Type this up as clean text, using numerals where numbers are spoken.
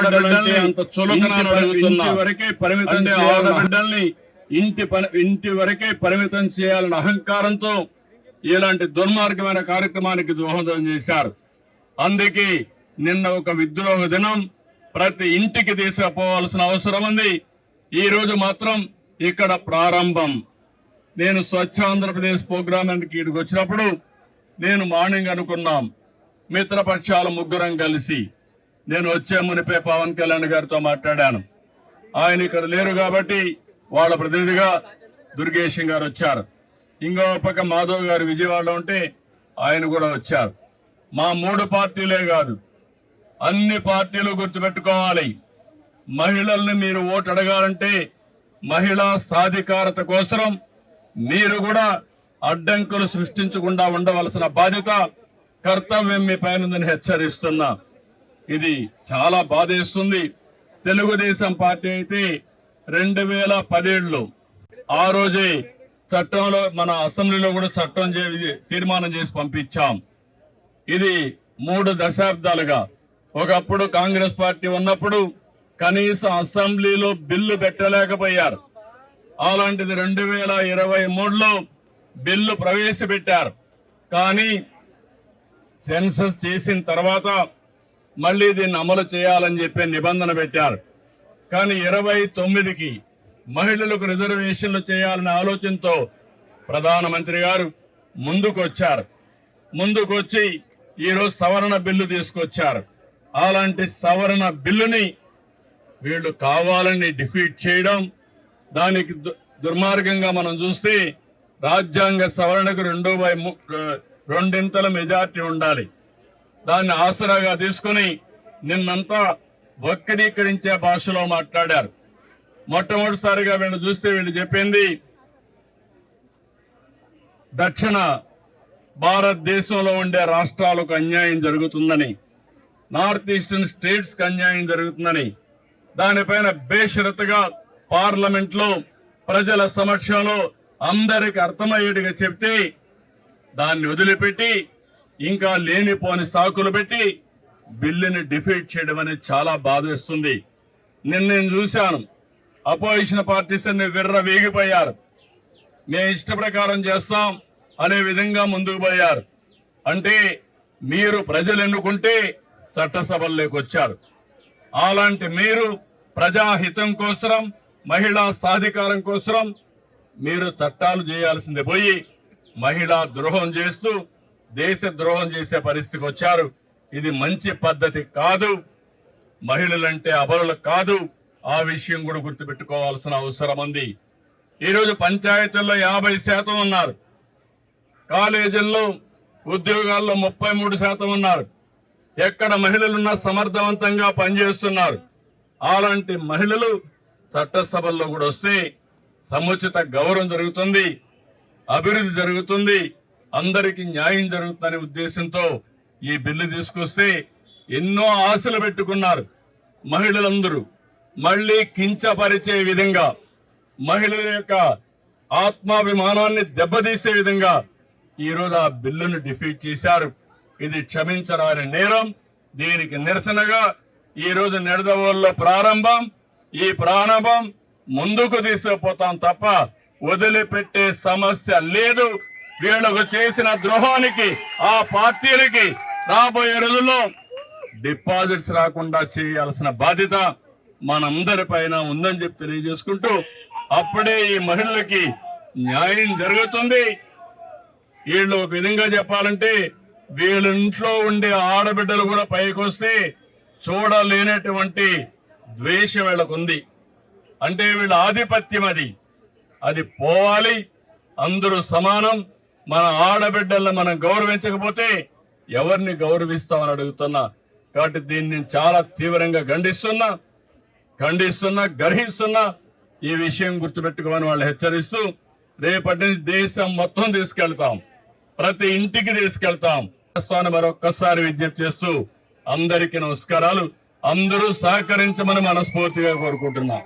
ఆడబిడ్డల్ని అంత చులకన అడుగుతున్నా వరకే పరిమితం ఆడబిడ్డల్ని ఇంటి వరకే పరిమితం చేయాలన్న అహంకారంతో ఇలాంటి దుర్మార్గమైన కార్యక్రమానికి దోహదం చేశారు. అందుకే నిన్న ఒక విద్రోహ దినం ప్రతి ఇంటికి తీసుకుపోవాల్సిన అవసరం ఉంది. ఈ రోజు మాత్రం ఇక్కడ ప్రారంభం. నేను స్వచ్ఛ ఆంధ్రప్రదేశ్ ప్రోగ్రామానికి ఇక్కడికి వచ్చినప్పుడు నేను మార్నింగ్ అనుకున్నాం మిత్రపక్షాల ముగ్గురం కలిసి నేను వచ్చే మునిపే పవన్ కళ్యాణ్ గారితో మాట్లాడాను. ఆయన ఇక్కడ లేరు కాబట్టి వాళ్ళ ప్రతినిధిగా దుర్గేశం గారు వచ్చారు. ఇంకో పక్క మాధవ్ గారు విజయవాడలో ఉంటే ఆయన కూడా వచ్చారు. మా 3 పార్టీలే కాదు అన్ని పార్టీలు గుర్తుపెట్టుకోవాలి. మహిళల్ని మీరు ఓటు అడగాలంటే మహిళా సాధికారత కోసం మీరు కూడా అడ్డంకులు సృష్టించకుండా ఉండవలసిన బాధ్యత కర్తవ్యం మీ పైన ఉందని హెచ్చరిస్తున్నా. ఇది చాలా బాధేస్తుంది. తెలుగుదేశం పార్టీ అయితే 2017లో ఆ రోజే చట్టంలో మన అసెంబ్లీలో కూడా తీర్మానం చేసి పంపించాం. ఇది 3 దశాబ్దాలుగా ఒకప్పుడు కాంగ్రెస్ పార్టీ ఉన్నప్పుడు కనీసం అసెంబ్లీలో బిల్లు పెట్టలేకపోయారు. అలాంటిది 2023లో బిల్లు ప్రవేశపెట్టారు. కానీ సెన్సస్ చేసిన తర్వాత మళ్లీ దీన్ని అమలు చేయాలని చెప్పి నిబంధన పెట్టారు. కానీ 29కి మహిళలకు రిజర్వేషన్లు చేయాలనే ఆలోచనతో ప్రధానమంత్రి గారు ముందుకొచ్చి ఈరోజు సవరణ బిల్లు తీసుకొచ్చారు. అలాంటి సవరణ బిల్లుని వీళ్ళు కావాలని డిఫీట్ చేయడం, దానికి దుర్మార్గంగా మనం చూస్తే రాజ్యాంగ సవరణకు 2/2 మెజార్టీ ఉండాలి. దాన్ని ఆసరాగా తీసుకుని నిన్నంతా వక్రీకరించే భాషలో మాట్లాడారు. మొట్టమొదటిసారిగా వీళ్ళు చూస్తే వీళ్ళు చెప్పింది దక్షిణ భారతదేశంలో ఉండే రాష్ట్రాలకు అన్యాయం జరుగుతుందని, నార్త్ ఈస్టర్న్ స్టేట్స్ కి అన్యాయం జరుగుతుందని దానిపైన బేషరతుగా పార్లమెంట్ లో ప్రజల సమక్షంలో అందరికి అర్థమయ్యేట్టుగా చెప్తే దాన్ని వదిలిపెట్టి ఇంకా లేనిపోని సాకులు పెట్టి బిల్లుని డిఫీట్ చేయడం అనేది చాలా బాధేస్తుంది. నేను చూశాను అపోజిషన్ పార్టీస్ అన్ని విర్రవీగిపోయారు. మేము ఇష్ట ప్రకారం చేస్తాం అనే విధంగా ముందుకు పోయారు. అంటే మీరు ప్రజలు ఎన్నుకుంటే చట్టసభల్లోకి వచ్చారు. అలాంటి మీరు ప్రజాహితం కోసం మహిళా సాధికారం కోసం మీరు చట్టాలు చేయాల్సింది పోయి మహిళా ద్రోహం చేస్తూ దేశ ద్రోహం చేసే పరిస్థితికి వచ్చారు. ఇది మంచి పద్ధతి కాదు. మహిళలంటే అబలులు కాదు. ఆ విషయం కూడా గుర్తుపెట్టుకోవాల్సిన అవసరం ఉంది. ఈరోజు పంచాయతీల్లో 50% ఉన్నారు. కాలేజీల్లో ఉద్యోగాల్లో 33% ఉన్నారు. ఎక్కడ మహిళలున్నా సమర్థవంతంగా పనిచేస్తున్నారు. అలాంటి మహిళలు చట్టసభల్లో కూడా వస్తే సముచిత గౌరవం జరుగుతుంది, అభివృద్ధి జరుగుతుంది, అందరికీ న్యాయం జరుగుతుందనే ఉద్దేశంతో ఈ బిల్లు తీసుకొస్తే ఎన్నో ఆశలు పెట్టుకున్నారు మహిళలందరూ. మళ్లీ కించపరిచే విధంగా, మహిళల యొక్క ఆత్మాభిమానాన్ని దెబ్బతీసే విధంగా ఈరోజు ఆ బిల్లును డిఫీట్ చేశారు. ఇది క్షమించరాని నేరం. దీనికి నిరసనగా ఈరోజు నిడదవోలులో ప్రారంభం. ఈ ప్రారంభం ముందుకు తీసుకుపోతాం తప్ప వదిలిపెట్టే సమస్య లేదు. వీళ్లకు చేసిన ద్రోహానికి ఆ పార్టీలకి రాబోయే రోజుల్లో డిపాజిట్స్ రాకుండా చేయాల్సిన బాధ్యత మనందరి పైన ఉందని చెప్పి తెలియజేసుకుంటూ అప్పుడే ఈ మహిళలకి న్యాయం జరుగుతుంది. వీళ్ళు ఒక విధంగా చెప్పాలంటే వీళ్ళ ఇంట్లో ఉండే ఆడబిడ్డలు కూడా పైకొస్తే చూడలేనటువంటి ద్వేషం వీళ్ళకుంది. అంటే వీళ్ళ ఆధిపత్యం అది పోవాలి. అందరూ సమానం. మన ఆడబిడ్డలను మనం గౌరవించకపోతే ఎవరిని గౌరవిస్తామని అడుగుతున్నా. కాబట్టి దీన్ని చాలా తీవ్రంగా ఖండిస్తున్నా, గర్హిస్తున్నా. ఈ విషయం గుర్తుపెట్టుకోమని వాళ్ళు హెచ్చరిస్తూ రేపటి నుంచి దేశం మొత్తం తీసుకెళ్తాం, ప్రతి ఇంటికి తీసుకెళ్తాం. మరొక్కసారి విజ్ఞప్తి చేస్తూ అందరికీ నమస్కారాలు. అందరూ సహకరించమని మనస్ఫూర్తిగా కోరుకుంటున్నాం.